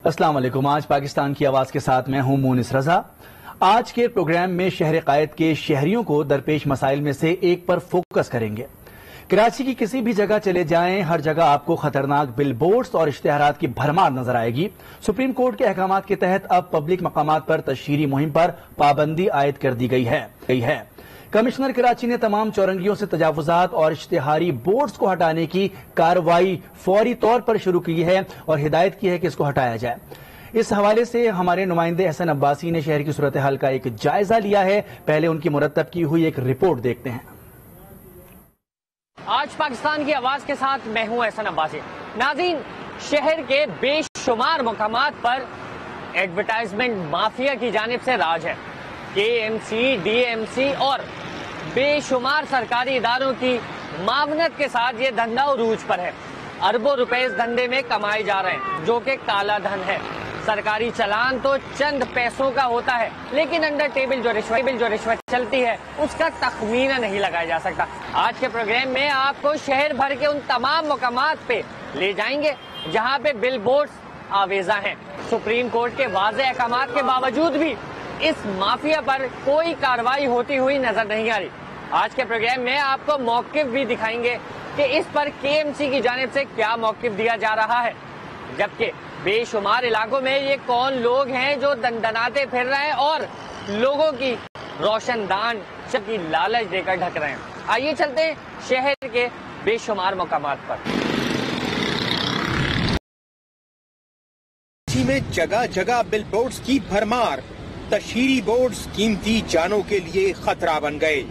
السلام علیکم. آج پاکستان کی آواز کے ساتھ میں ہوں مونس رضا. آج کے پروگرام میں شہر قائد کے شہریوں کو درپیش مسائل میں سے ایک پر فوکس کریں گے. کراچی کی کسی بھی جگہ چلے جائیں، ہر جگہ آپ کو خطرناک بل بورڈز اور اشتہارات کی بھرمار نظر آئے گی. سپریم کورٹ کے احکامات کے تحت اب پبلک مقامات پر تشہیری مہم پر پابندی عائد کر دی گئی ہے. کمشنر کراچی نے تمام چورنگیوں سے تجاوزات اور اشتہاری بورڈز کو ہٹانے کی کارروائی فوری طور پر شروع کی ہے اور ہدایت کی ہے کہ اس کو ہٹایا جائے. اس حوالے سے ہمارے نمائندے احسن عباسی نے شہر کی صورتحال کا ایک جائزہ لیا ہے. پہلے ان کی مرتب کی ہوئی ایک رپورٹ دیکھتے ہیں. آج پاکستان کی آواز کے ساتھ میں ہوں احسن عباسی. ناظرین، شہر کے بے شمار مقامات پر ایڈورٹائزمنٹ مافیا کی جانب سے راج ہے. KMC، DMC اور بے شمار سرکاری اداروں کی معاونت کے ساتھ یہ دھندا عروج پر ہے. اربوں روپے اس دھندے میں کمائے جا رہے ہیں، جو کہ کالا دھن ہے. سرکاری چلان تو چند پیسوں کا ہوتا ہے، لیکن انڈر ٹیبل جو رشوت چلتی ہے اس کا تخمینہ نہیں لگایا جا سکتا. آج کے پروگرام میں آپ کو شہر بھر کے ان تمام مقامات پہ لے جائیں گے جہاں پہ بل بورڈز آویزاں ہیں. سپریم کورٹ کے واضح احکامات کے باوجود بھی اس مافیا پر کوئی کارروائی ہوتی ہوئی نظر نہیں آ رہی. آج کے پروگرام میں آپ کو موقف بھی دکھائیں گے کہ اس پر KMC کی جانب سے کیا موقف دیا جا رہا ہے، جبکہ بے شمار علاقوں میں یہ کون لوگ ہیں جو دندناتے پھر رہے ہیں اور لوگوں کی روشن دان کی لالچ دے کر ڈھک رہے ہیں. آئیے چلتے ہیں شہر کے بے شمار مقامات پر. میں جگہ جگہ بل بورڈز کی بھرمار. تشہیری بورڈز قیمتی جانوں کے لیے خطرہ بن گئے.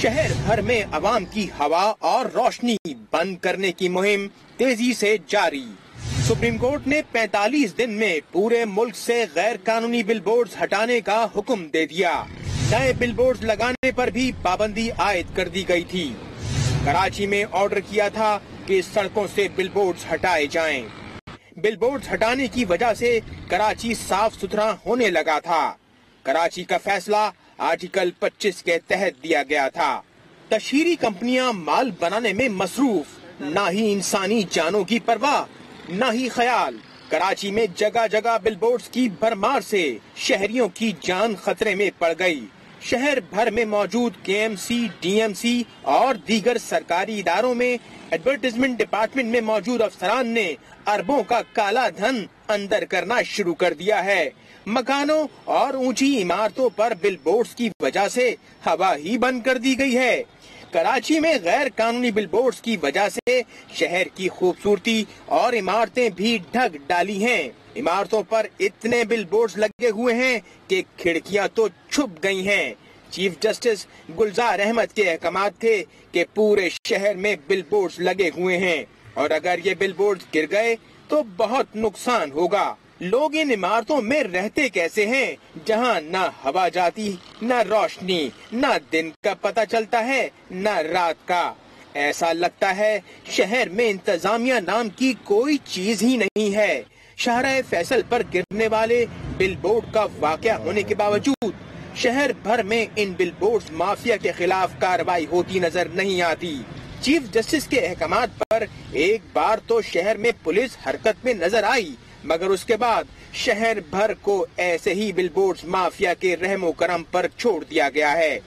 شہر بھر میں عوام کی ہوا اور روشنی بند کرنے کی مہم تیزی سے جاری. سپریم کورٹ نے 45 دن میں پورے ملک سے غیر قانونی بل بورڈز ہٹانے کا حکم دے دیا. نئے بل بورڈز لگانے پر بھی پابندی عائد کر دی گئی تھی. کراچی میں آرڈر کیا تھا کہ سڑکوں سے بل بورڈز ہٹائے جائیں. بل بورڈز ہٹانے کی وجہ سے کراچی صاف ستھرا ہونے لگا تھا. کراچی کا فیصلہ آرٹیکل 25 کے تحت دیا گیا تھا. تشہیری کمپنیاں مال بنانے میں مصروف، نہ ہی انسانی جانوں کی پرواہ نہ ہی خیال. کراچی میں جگہ جگہ بل بورڈز کی بھرمار سے شہریوں کی جان خطرے میں پڑ گئی. شہر بھر میں موجود KMC، DMC اور دیگر سرکاری اداروں میں ایڈورٹائزمنٹ ڈپارٹمنٹ میں موجود افسران نے اربوں کا کالا دھن اندر کرنا شروع کر دیا ہے. مکانوں اور اونچی عمارتوں پر بل بورڈز کی وجہ سے ہوا ہی بند کر دی گئی ہے. کراچی میں غیر قانونی بل بورڈز کی وجہ سے شہر کی خوبصورتی اور عمارتیں بھی ڈھک ڈالی ہیں. عمارتوں پر اتنے بل بورڈز لگے ہوئے ہیں کہ کھڑکیاں تو چھپ گئی ہیں. چیف جسٹس گلزار احمد کے احکامات تھے کہ پورے شہر میں بل بورڈز لگے ہوئے ہیں اور اگر یہ بل بورڈز گر گئے تو بہت نقصان ہوگا. لوگ ان عمارتوں میں رہتے کیسے ہیں جہاں نہ ہوا جاتی، نہ روشنی، نہ دن کا پتہ چلتا ہے نہ رات کا. ایسا لگتا ہے شہر میں انتظامیہ نام کی کوئی چیز ہی نہیں ہے. شاہراہ فیصل پر گرنے والے بل بورڈ کا واقعہ ہونے کے باوجود شہر بھر میں ان بل بورڈز مافیا کے خلاف کارروائی ہوتی نظر نہیں آتی. چیف جسٹس کے احکامات پر ایک بار تو شہر میں پولیس حرکت میں نظر آئی، مگر اس کے بعد شہر بھر کو ایسے ہی بل بورڈز مافیا کے رحم و کرم پر چھوڑ دیا گیا ہے.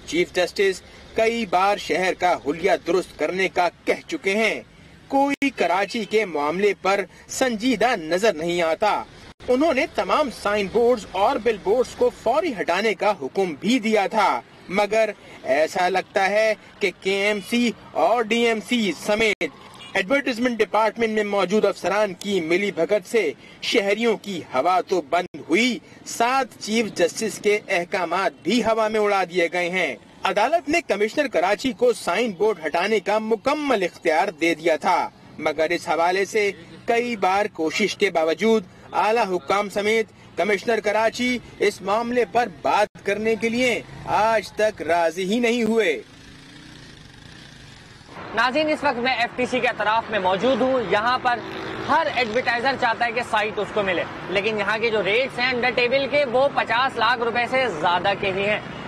چیف جسٹس کئی بار شہر کا حلیہ درست کرنے کا کہہ چکے ہیں. کوئی کراچی کے معاملے پر سنجیدہ نظر نہیں آتا. انہوں نے تمام سائن بورڈز اور بل بورڈز کو فوری ہٹانے کا حکم بھی دیا تھا، مگر ایسا لگتا ہے کہ KMC اور DMC سمیت ایڈورٹائزمنٹ ڈپارٹمنٹ میں موجود افسران کی ملی بھگت سے شہریوں کی ہوا تو بند ہوئی، ساتھ چیف جسٹس کے احکامات بھی ہوا میں اڑا دیے گئے ہیں. عدالت نے کمشنر کراچی کو سائن بورڈ ہٹانے کا مکمل اختیار دے دیا تھا، مگر اس حوالے سے کئی بار کوشش کے باوجود اعلیٰ حکام سمیت کمشنر کراچی اس معاملے پر بات کرنے کے لیے آج تک راضی ہی نہیں ہوئے. ناظرین، اس وقت میں FTC کے اطراف میں موجود ہوں. یہاں پر ہر ایڈورٹائزر چاہتا ہے کہ سائٹ اس کو ملے، لیکن یہاں کے جو ریٹس ہیں انڈر ٹیبل کے وہ 50 لاکھ روپے سے زیادہ کے ہی ہیں.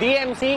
DMC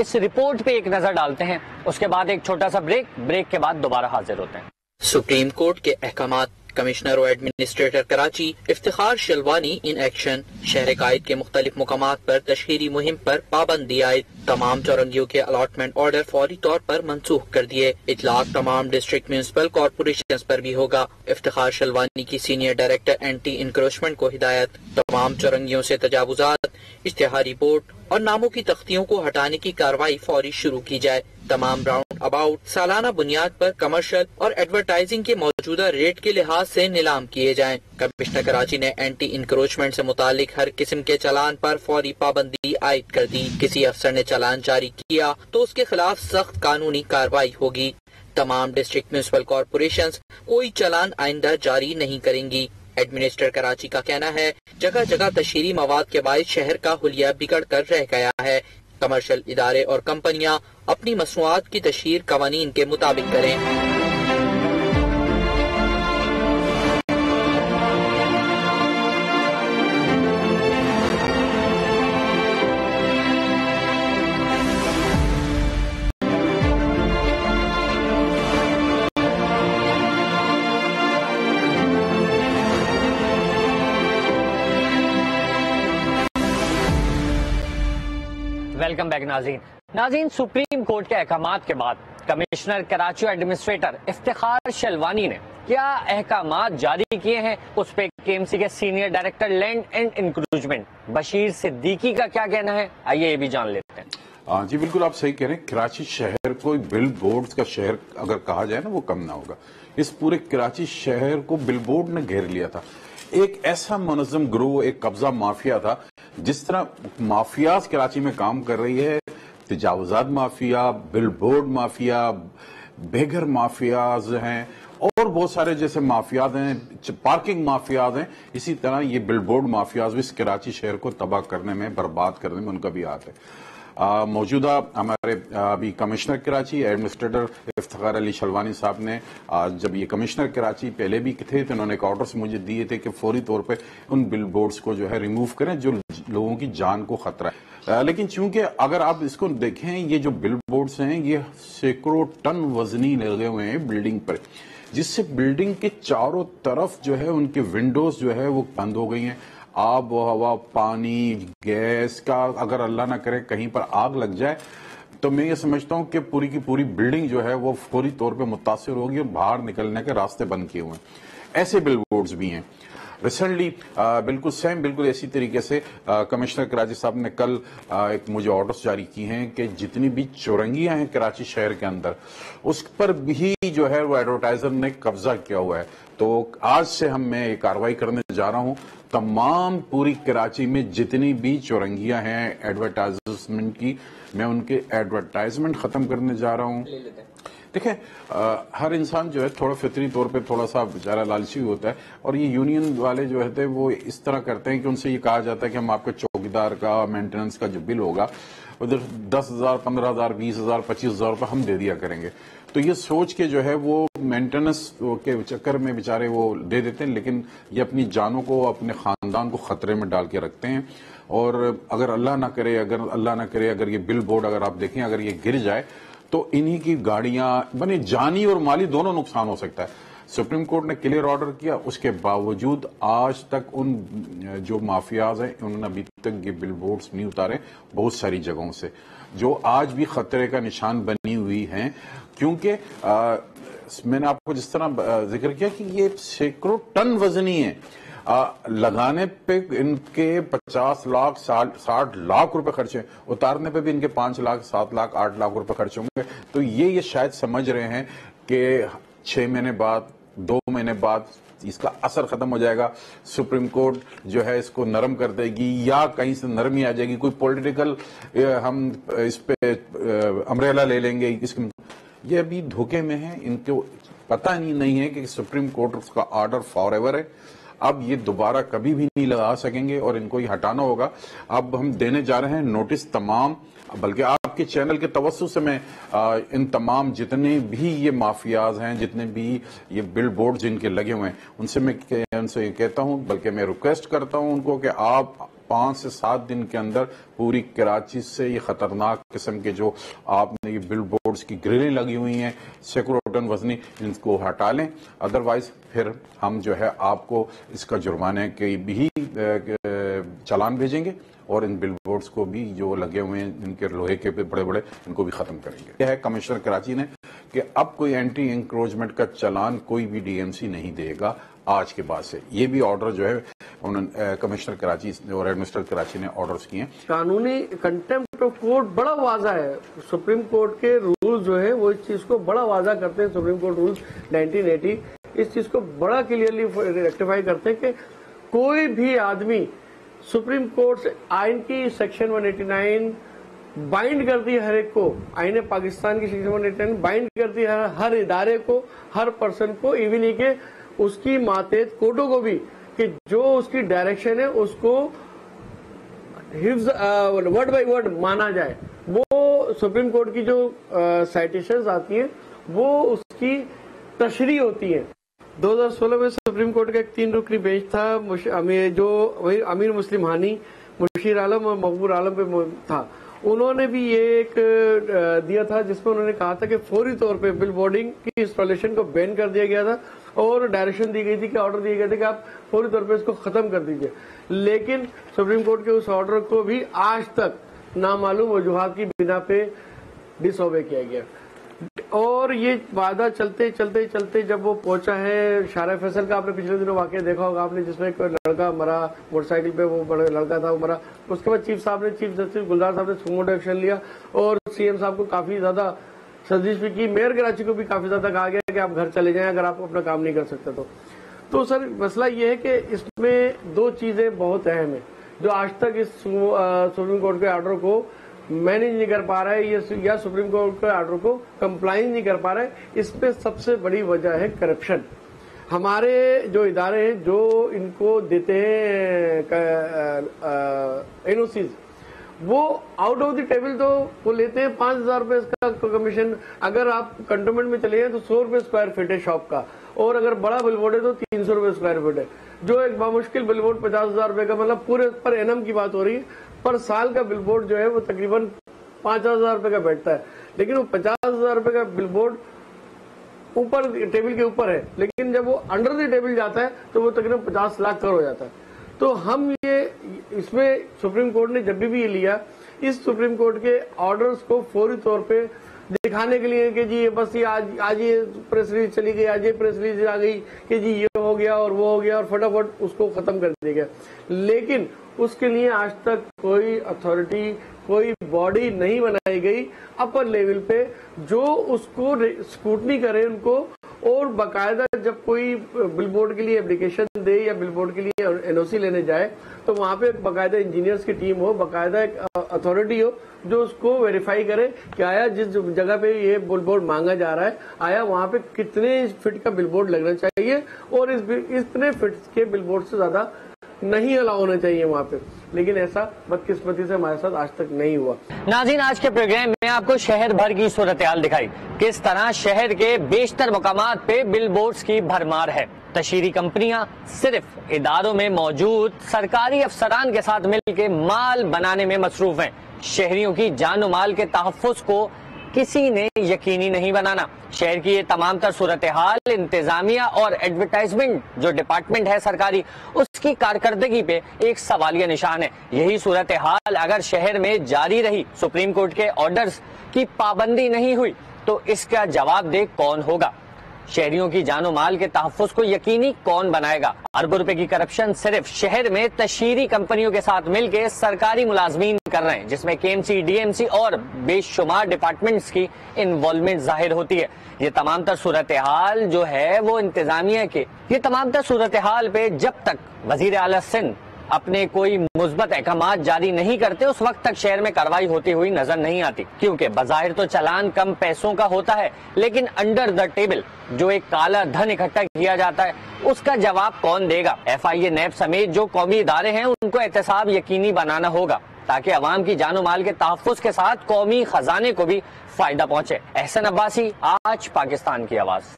اس رپورٹ پہ ایک نظر ڈالتے ہیں، اس کے بعد ایک چھوٹا سا بریک کے بعد دوبارہ حاضر ہوتے ہیں۔ سپریم کورٹ کے احکامات، کمشنر و administrator Karachi Iftikhar Shalwani in action, شہر قائد کے مختلف مقامات پر تشہیری مہم پر پابندی عائد، تمام چورنگیوں کے الاٹمنٹ آرڈر فوری طور پر منسوخ کر دیے، اطلاق تمام ڈسٹرکٹ میونسپل کارپوریشنز پر بھی ہوگا۔ افتخار شلوانی کی سینئر ڈائریکٹر اینٹی انکروچمنٹ کو ہدایت، تمام چورنگیوں سے تجاوزات، اشتہاری بورڈ اور ناموں کی تختیوں کو ہٹانے کی کارروائی فوری شروع کی جائے، تمام راؤنڈ اباؤٹ سالانہ بنیاد پر کمرشل اور ایڈورٹائزنگ کے موجودہ ریٹ کے لحاظ سے نیلام کیے جائیں۔ کمشنر کراچی نے اینٹی انکروچمنٹ سے متعلق ہر قسم کے چلان پر فوری پابندی عائد کر دی، کسی افسر نے چلان جاری کیا تو اس کے خلاف سخت قانونی کارروائی ہوگی۔ تمام ڈسٹرکٹ میونسپل کارپوریشنز کوئی چلان آئندہ جاری نہیں کریں گی۔ ایڈمنسٹریٹر کراچی کا کہنا ہے جگہ جگہ تشہیری مواد کے باعث شہر کا حلیہ بگڑ کر رہ گیا ہے، کمرشل ادارے اور کمپنیاں اپنی مصنوعات کی تشہیر قوانین کے مطابق کریں۔ ویلکم بیک ناظرین، سپریم کورٹ کے احکامات کے بعد کمشنر کراچی ایڈمنسٹریٹر افتخار شلوانی نے کیا احکامات جاری کیے ہیں، اس پہ KMC کے senior director land and encroachment Bashir Siddiqui کا کیا کہنا ہے، آئیے یہ بھی جان لیتے ہیں۔ جی بالکل آپ صحیح کہہ رہے ہیں، کراچی شہر کو بل بورڈز کا شہر اگر کہا جائے نا وہ کم نہ ہوگا۔ اس پورے کراچی شہر کو بل بورڈ نے گھیر لیا تھا، ایک ایسا منظم گروہ، ایک قبضہ مافیا تھا۔ جس طرح مافیاز کراچی میں کام کر رہی ہے، تجاوزات مافیا، بل بورڈ مافیا، بے گھر مافیاز ہیں اور بہت سارے جیسے مافیاز ہیں، پارکنگ مافیاز ہیں، اسی طرح یہ بل بورڈ مافیاز بھی اس کراچی شہر کو تباہ کرنے میں، برباد کرنے میں ان کا بھی ہاتھ ہے۔ موجودہ ہمارے ابھی کمشنر کراچی ایڈمنسٹریٹر افتخار علی شلوانی صاحب نے جب یہ کمشنر کراچی پہلے بھی تھے تو انہوں نے ایک آرڈرز مجھے دیے تھے کہ فوری طور پہ ان بل بورڈز کو جو ہے ریموو کریں جو لوگوں کی جان کو خطرہ ہے۔ لیکن چونکہ اگر آپ اس کو دیکھیں، یہ جو بل بورڈز ہیں یہ سینکڑوں ٹن وزنی لگے ہوئے ہیں بلڈنگ پر، جس سے بلڈنگ کے چاروں طرف جو ہے ان کے ونڈوز جو ہے وہ بند ہو گئی ہیں۔ آب و ہوا، پانی، گیس کا اگر اللہ نہ کرے کہیں پر آگ لگ جائے تو میں یہ سمجھتا ہوں کہ پوری کی پوری بلڈنگ جو ہے وہ فوری طور پہ متاثر ہوگی اور باہر نکلنے کے راستے بند کیے ہوئے ہیں۔ ایسے بل بورڈز بھی ہیں۔ ریسنٹلی بالکل اسی طریقے سے کمشنر کراچی صاحب نے کل ایک مجھے آرڈرز جاری کی ہیں کہ جتنی بھی چورنگیاں ہیں کراچی شہر کے اندر اس پر بھی جو ہے وہ ایڈورٹائزر نے قبضہ کیا ہوا ہے۔ تو آج سے میں یہ کارروائی کرنے جا رہا ہوں، تمام پوری کراچی میں جتنی بھی چورنگیاں ہیں ایڈورٹائزمنٹ کی، میں ان کے ایڈورٹائزمنٹ ختم کرنے جا رہا ہوں۔ دیکھیں ہر انسان جو ہے تھوڑا فطری طور پہ تھوڑا سا بیچارہ لالچی ہوتا ہے، اور یہ یونین والے جو ہوتے ہیں وہ اس طرح کرتے ہیں کہ ان سے یہ کہا جاتا ہے کہ ہم آپ کے چوکیدار کا مینٹیننس کا جو بل ہوگا ادھر 10,000 15,000 20,000 25,000 روپے ہم دے دیا کریں گے۔ تو یہ سوچ کے جو ہے وہ مینٹیننس کے چکر میں بیچارے وہ دے دیتے ہیں، لیکن یہ اپنی جانوں کو، اپنے خاندان کو خطرے میں ڈال کے رکھتے ہیں۔ اور اگر اللہ نہ کرے اگر یہ بل بورڈ اگر آپ دیکھیں اگر یہ گر جائے تو انہی کی گاڑیاں بنے جانی اور مالی دونوں نقصان ہو سکتا ہے۔ سپریم کورٹ نے کلیئر آرڈر کیا، اس کے باوجود آج تک ان جو مافیاز ہیں انہوں نے ابھی تک یہ بل بورڈز نہیں اتارے بہت ساری جگہوں سے، جو آج بھی خطرے کا نشان بنی ہوئی ہیں، کیونکہ میں نے آپ کو جس طرح ذکر کیا کہ یہ سینکڑوں ٹن وزنی ہے، لگانے پہ ان کے 50 لاکھ 60 لاکھ روپے خرچ ہیں، اتارنے پہ بھی ان کے 5 لاکھ 7 لاکھ 8 لاکھ روپے خرچ ہوں گے۔ تو یہ شاید سمجھ رہے ہیں کہ 6 مہینے بعد 2 مہینے بعد اس کا اثر ختم ہو جائے گا، سپریم کورٹ جو ہے اس کو نرم کر دے گی یا کہیں سے نرمی آ جائے گی، کوئی پولیٹیکل ہم اس پہ امبریلا لے لیں گے۔ یہ ابھی دھوکے میں ہیں، ان کو پتہ نہیں ہے کہ سپریم کورٹ کا آرڈر فار ایور ہے، اب یہ دوبارہ کبھی بھی نہیں لگا سکیں گے اور ان کو یہ ہٹانا ہوگا۔ اب ہم دینے جا رہے ہیں نوٹس تمام، بلکہ آپ کے چینل کے توسط سے میں ان تمام جتنے بھی یہ مافیاز ہیں، جتنے بھی یہ بل بورڈ جن کے لگے ہوئے ہیں، ان سے میں کہتا ہوں، بلکہ میں ریکویسٹ کرتا ہوں ان کو کہ آپ 5 سے 7 دن کے اندر پوری کراچی سے یہ خطرناک قسم کے جو آپ نے یہ بل بورڈز کی گرلیں لگی ہوئی ہیں سینکڑوں ٹن وزنی، ان کو ہٹا لیں، ادروائز پھر ہم جو ہے آپ کو اس کا جرمانے کے بھی چالان بھیجیں گے اور ان بل بورڈز کو بھی جو لگے ہوئے ہیں ان کے لوہے کے بڑے بڑے ان کو بھی ختم کریں گے۔ یہ ہے کمشنر کراچی نے کہ اب کوئی اینٹی انکروچمنٹ کا چالان کوئی بھی ڈی ایم سی نہیں دے گا آج کے بعد سے۔ یہ بھی آرڈر جو ہے کمشنر کراچی اور ایڈمنسٹریٹر کراچی نے آرڈرز کیے ہیں۔ قانونی کنٹمپٹ آف کورٹ بڑا واضح ہے، سپریم کورٹ کے رولز جو ہے وہ اس چیز کو بڑا واضح کرتے ہیں، سپریم کورٹ رولز 1980 اس چیز کو بڑا کلیئرلی ریکٹیفائی کرتے ہیں کہ کوئی بھی آدمی سپریم کورٹ سے آئین کی سیکشن 189 بائنڈ کرتی ہے ہر ایک کو، آئین پاکستان کی سیکشن 189 بائنڈ کرتی ہے ہر ادارے کو، ہر پرسن کو، ایون ہی کہ اس کی ماتحت کورٹوں کو بھی، کہ جو اس کی ڈائریکشن ہے اس کو حفظ ورڈ بائی ورڈ مانا جائے۔ وہ سپریم کورٹ کی جو سائٹیشنز آتی ہیں وہ اس کی تشریح ہوتی ہیں۔ 2016 میں سپریم کورٹ کا ایک 3 رکنی بینچ تھا، جو امیر مسلم ہانی، مشیر عالم اور مقبول عالم پہ تھا، انہوں نے بھی یہ ایک دیا تھا جس میں انہوں نے کہا تھا کہ فوری طور پہ بل بورڈنگ کی انسٹالیشن کو بین کر دیا گیا تھا اور ڈائریکشن دی گئی تھی کہ آرڈر دیے گئے تھے کہ آپ فوری طور پہ اس کو ختم کر دیجئے، لیکن سپریم کورٹ کے اس آرڈر کو بھی آج تک نامعلوم وجوہات کی بنا پہ ڈس اوبے کیا گیا۔ اور یہ وعدہ چلتے چلتے چلتے جب وہ پہنچا ہے شارع فیصل کا، آپ نے پچھلے دنوں واقعہ دیکھا ہوگا آپ نے، جس میں ایک لڑکا مرا موٹر سائیکل پہ، وہ بڑا لڑکا تھا وہ مرا، اس کے بعد چیف جسٹس گلزار صاحب نے سموٹو ایکشن لیا اور سی ایم صاحب کو کافی زیادہ سرزش بھی کی، میئر کراچی کو بھی کافی زیادہ کہا گیا کہ آپ گھر چلے جائیں اگر آپ اپنا کام نہیں کر سکتے تو سر مسئلہ یہ ہے کہ اس میں 2 چیزیں بہت اہم ہیں جو آج تک اس سپریم کورٹ کے آرڈر کو مینیج نہیں کر پا رہا ہے یا سپریم کورٹ کے آرڈر کو کمپلائنس نہیں کر پا رہا ہے۔ اس پہ سب سے بڑی وجہ ہے کرپشن۔ ہمارے جو ادارے ہیں جو ان کو دیتے ہیں این او سیز، وہ آؤٹ آف دی ٹیبل تو وہ لیتے ہیں 5,000 روپے کا کمیشن، اگر آپ کنٹونمنٹ میں چلے جائیں تو 100 روپے اسکوائر فٹ ہے شاپ کا، اور اگر بڑا بل بورڈ ہے تو 300 روپے اسکوائر فٹ ہے، جو ایک بامشکل بل بورڈ 50,000 روپے کا، مطلب پورے پر اینم کی بات ہو رہی ہے، پر سال کا بل بورڈ جو ہے وہ تقریباً 5,000 روپے کا بیٹھتا ہے، لیکن وہ 50,000 روپے کا بل بورڈ اوپر ٹیبل کے اوپر ہے، لیکن جب وہ انڈر دی ٹیبل جاتا ہے تو وہ تقریباً 50 لاکھ کروڑ ہو جاتا ہے۔ تو ہم اس میں سپریم کورٹ نے جب بھی یہ لیا، اس سپریم کورٹ کے آرڈرز کو فوری طور پہ دکھانے کے لیے کہ جی بس یہ آج یہ پریس ریلیز چلی گئی، آج یہ پریس ریلیز آ گئی کہ جی یہ ہو گیا اور وہ ہو گیا، اور فٹافٹ اس کو ختم کر دیا گیا، لیکن اس کے لیے آج تک کوئی اتھارٹی، کوئی باڈی نہیں بنائی گئی اپر لیول پہ جو اس کو اسکروٹنی کرے ان کو، اور باقاعدہ جب کوئی بل بورڈ کے لیے اپلیکیشن دے یا بل بورڈ کے لیے این او سی لینے جائے تو وہاں پہ باقاعدہ انجینئرس کی ٹیم ہو، باقاعدہ ایک اتھارٹی ہو جو اس کو ویریفائی کرے کہ آیا جس جگہ پہ یہ بل بورڈ مانگا جا رہا ہے آیا وہاں پہ کتنے فٹ کا بل بورڈ لگنا چاہیے، اور اتنے فٹ کے بل بورڈ سے زیادہ نہیں الاؤ ہونا چاہیے وہاں پہ، لیکن ایسا بدقسمتی سے ہمارے ساتھ آج تک نہیں ہوا۔ ناظرین، آج کے پروگرام میں آپ کو شہر بھر کی صورتحال دکھائی، کس طرح شہر کے بیشتر مقامات پہ بل بورڈز کی بھرمار ہے۔ تشہیری کمپنیاں صرف اداروں میں موجود سرکاری افسران کے ساتھ مل کے مال بنانے میں مصروف ہیں، شہریوں کی جان و مال کے تحفظ کو کسی نے یقینی نہیں بنانا۔ شہر کی یہ تمام تر صورتحال انتظامیہ اور ایڈورٹائزمنٹ جو ڈپارٹمنٹ ہے سرکاری، اس کی کارکردگی پہ ایک سوالیہ نشان ہے۔ یہی صورتحال اگر شہر میں جاری رہی، سپریم کورٹ کے آرڈرز کی پابندی نہیں ہوئی، تو اس کا جواب دہ کون ہوگا؟ شہریوں کی جان و مال کے تحفظ کو یقینی کون بنائے گا؟ اربوں روپے کی کرپشن صرف شہر میں تشہیری کمپنیوں کے ساتھ مل کے سرکاری ملازمین کر رہے ہیں، جس میں K M C, D M C اور بے شمار ڈپارٹمنٹس کی انوالومنٹ ظاہر ہوتی ہے۔ یہ تمام تر صورتحال جو ہے وہ انتظامیہ کے، یہ تمام تر صورتحال پہ جب تک وزیر اعلیٰ سندھ اپنے کوئی مثبت احکامات جاری نہیں کرتے اس وقت تک شہر میں کارروائی ہوتی ہوئی نظر نہیں آتی، کیونکہ بظاہر تو چلان کم پیسوں کا ہوتا ہے، لیکن انڈر دا ٹیبل جو ایک کالا دھن اکٹھا کیا جاتا ہے اس کا جواب کون دے گا؟ ایف آئی اے، نیب سمیت جو قومی ادارے ہیں ان کو احتساب یقینی بنانا ہوگا تاکہ عوام کی جان و مال کے تحفظ کے ساتھ قومی خزانے کو بھی فائدہ پہنچے۔ احسن عباسی، آج پاکستان کی آواز۔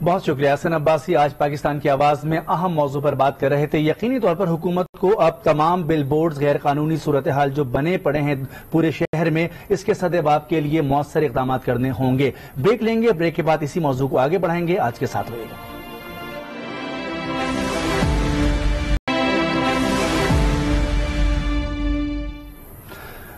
بہت شکریہ حسن عباسی. آج پاکستان کی آواز میں اہم موضوع پر بات کر رہے تھے. یقینی طور پر حکومت کو اب تمام بل بورڈز غیر قانونی صورتحال جو بنے پڑے ہیں پورے شہر میں اس کے سدباب کے لیے مؤثر اقدامات کرنے ہوں گے. بریک لیں گے, بریک کے بعد اسی موضوع کو آگے بڑھائیں گے. آج کے ساتھ رہے گا.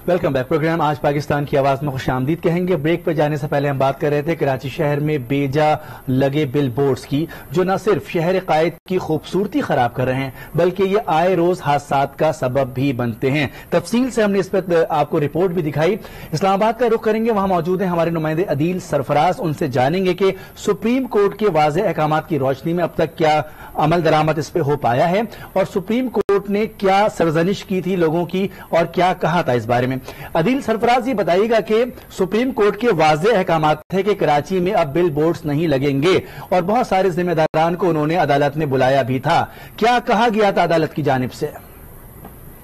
Welcome back. پروگرام آج پاکستان کی آواز میں خوش آمدید کہیں گے. بریک پہ جانے سے پہلے ہم بات کر رہے تھے کراچی شہر میں بے جا لگے بل بورڈز کی, جو نہ صرف شہر قائد کی خوبصورتی خراب کر رہے ہیں بلکہ یہ آئے روز حادثات کا سبب بھی بنتے ہیں. تفصیل سے ہم نے اس پر آپ کو رپورٹ بھی دکھائی. اسلام آباد کا رخ کریں گے, وہاں موجود ہیں ہمارے نمائندے عدیل سرفراز. ان سے جانیں گے کہ سپریم کورٹ کے واضح احکامات کی روشنی میں اب تک کیا عمل درآمد اس پہ ہو پایا ہے اور سپریم کورٹ نے کیا سرزنش کی تھی لوگوں کی اور کیا کہا تھا اس بارے میں. عدیل سرفراز, یہ بتائیے گا کہ سپریم کورٹ کے واضح احکامات ہے کہ کراچی میں اب بل بورڈز نہیں لگیں گے اور بہت سارے ذمہ داران کو انہوں نے عدالت میں بلایا بھی تھا. کیا کہا گیا تھا عدالت کی جانب سے؟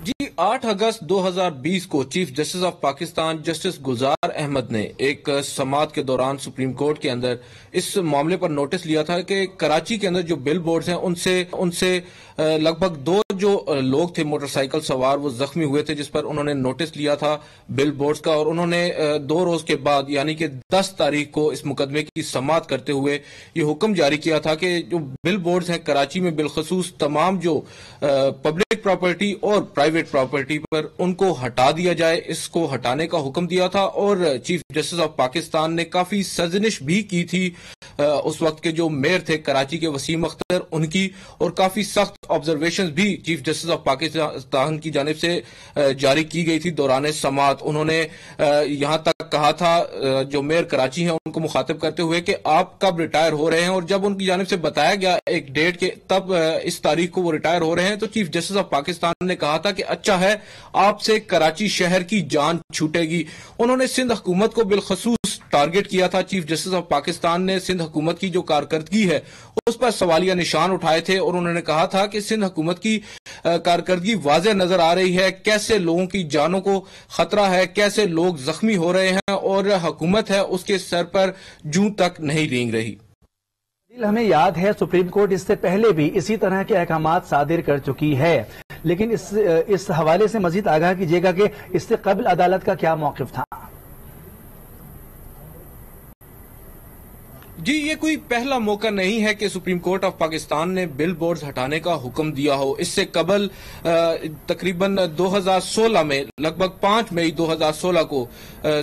جی 8 اگست 2020 کو chief justice of Pakistan justice Gulzar Ahmed نے ایک سماعت کے دوران سپریم کورٹ کے اندر اس معاملے پر نوٹس لیا تھا کہ کراچی کے اندر جو بل بورڈز ہیں ان سے لگ بھگ 2 جو لوگ تھے موٹر سائیکل سوار وہ زخمی ہوئے تھے, جس پر انہوں نے نوٹس لیا تھا بل بورڈز کا, اور انہوں نے 2 روز کے بعد یعنی کہ 10 تاریخ کو اس مقدمے کی سماعت کرتے ہوئے یہ حکم جاری کیا تھا کہ جو بل بورڈز ہیں کراچی میں بالخصوص تمام جو پبلک پراپرٹی اور پرائیویٹ پراپرٹی پر ان کو ہٹا دیا جائے. اس کو ہٹانے کا حکم دیا تھا اور چیف جسٹس آف پاکستان نے کافی سرزنش بھی کی تھی اس وقت کے جو میئر تھے کراچی کے وسیم اختر ان کی, اور کافی سخت آبزرویشنز بھی چیف جسٹس آف پاکستان کی جانب سے جاری کی گئی تھی دوران سماعت. انہوں نے یہاں تک کہا تھا جو میئر کراچی ہیں ان کو مخاطب کرتے ہوئے کہ آپ کب ریٹائر ہو رہے ہیں, اور جب ان کی جانب سے بتایا گیا ایک ڈیٹ کے تب اس تاریخ کو وہ ریٹائر ہو رہے ہیں تو چیف جسٹس آف پاکستان نے کہا تھا کہ اچھا ہے آپ سے کراچی شہر کی جان چھوٹے گی. انہوں نے سندھ حکومت کو بالخصوص ٹارگٹ کیا تھا. چیف جسٹس آف پاکستان نے سندھ حکومت کی جو کارکردگی ہے اس پر سوالیہ نشان اٹھائے تھے اور انہوں نے کہا تھا کہ سندھ حکومت کی کارکردگی واضح نظر آ رہی ہے, کیسے لوگوں کی جانوں کو خطرہ ہے, کیسے لوگ زخمی ہو رہے ہیں اور حکومت ہے اس کے سر پر جوں تک نہیں رینگ رہی. ہمیں یاد ہے سپریم کورٹ اس سے پہلے بھی اسی طرح کے احکامات صادر کر چکی ہے, لیکن اس حوالے سے مزید آگاہ کیجیے گا کہ اس سے قبل عدالت کا کیا موقف تھا؟ جی یہ کوئی پہلا موقع نہیں ہے کہ سپریم کورٹ آف پاکستان نے بل بورڈز ہٹانے کا حکم دیا ہو. اس سے قبل تقریباً 2016 میں لگ بھگ 5 مئی 2016 کو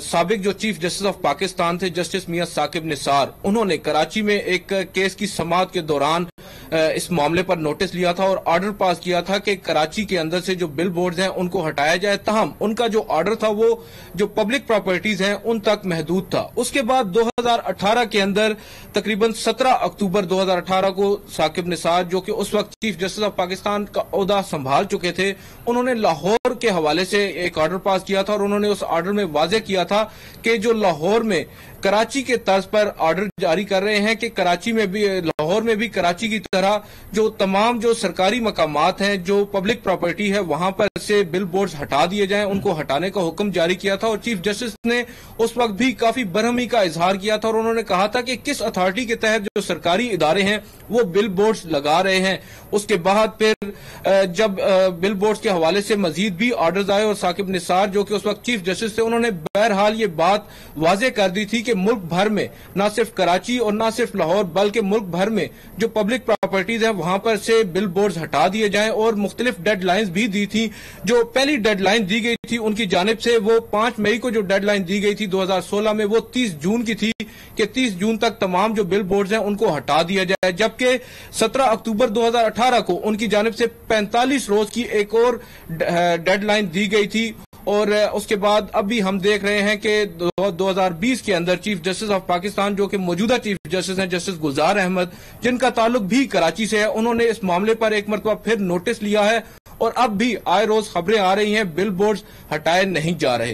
سابق جو چیف جسٹس آف پاکستان تھے جسٹس میاں ثاقب نثار, انہوں نے کراچی میں ایک کیس کی سماعت کے دوران اس معاملے پر نوٹس لیا تھا اور آرڈر پاس کیا تھا کہ کراچی کے اندر سے جو بل بورڈز ہیں ان کو ہٹایا جائے. تاہم ان کا جو آرڈر تھا وہ جو پبلک پراپرٹیز ہیں ان تک محدود تھا. اس کے بعد 2018 کے اندر تقریباً 17 اکتوبر 2018 کو ثاقب نثار جو کہ اس وقت چیف جسٹس آف پاکستان کا عہدہ سنبھال چکے تھے, انہوں نے لاہور کے حوالے سے ایک آرڈر پاس کیا تھا اور انہوں نے اس آرڈر میں واضح کیا تھا کہ جو لاہور میں کراچی کے طرز پر آرڈر جاری کر رہے ہیں کہ کراچی میں بھی لاہور میں بھی کراچی کی طرح جو تمام جو سرکاری مقامات ہیں جو پبلک پراپرٹی ہے وہاں پر سے بل بورڈز ہٹا دیے جائیں, ان کو ہٹانے کا حکم جاری کیا تھا. اور چیف جسٹس نے اس وقت بھی کافی برہمی کا اظہار کیا تھا اور انہوں نے کہا تھا کہ کس اتھارٹی کے تحت جو سرکاری ادارے ہیں وہ بل بورڈز لگا رہے ہیں. اس کے بعد پھر جب بل بورڈز کے حوالے سے مزید بھی آرڈرز آئے اور ثاقب نثار جو کہ اس وقت چیف جسٹس تھے انہوں نے بہرحال یہ بات واضح کر دی تھی کہ ملک بھر میں نہ صرف کراچی اور نہ صرف لاہور بلکہ ملک بھر میں جو پبلک پراپرٹیز ہیں وہاں پر سے بل بورڈز ہٹا دیے جائیں, اور مختلف ڈیڈ لائنز بھی دی تھی. جو پہلی ڈیڈ لائن دی گئی تھی ان کی جانب سے وہ 5 مئی کو جو ڈیڈ لائن دی گئی تھی 2016 میں وہ 30 جون کی تھی کہ 30 جون تک تمام جو بل بورڈز ہیں ان کو ہٹا دیا جائے, جبکہ 17 اکتوبر 2018 کو ان کی جانب سے 45 روز کی ایک اور ڈیڈ لائن دی گئی تھی. اور اس کے بعد اب بھی ہم دیکھ رہے ہیں کہ 2020 کے اندر چیف جسٹس آف پاکستان جو کہ موجودہ چیف جسٹس ہیں جسٹس گلزار احمد جن کا تعلق بھی کراچی سے ہے, انہوں نے اس معاملے پر ایک مرتبہ پھر نوٹس لیا ہے اور اب بھی آئے روز خبریں آ رہی ہیں بل بورڈز ہٹائے نہیں جا رہے.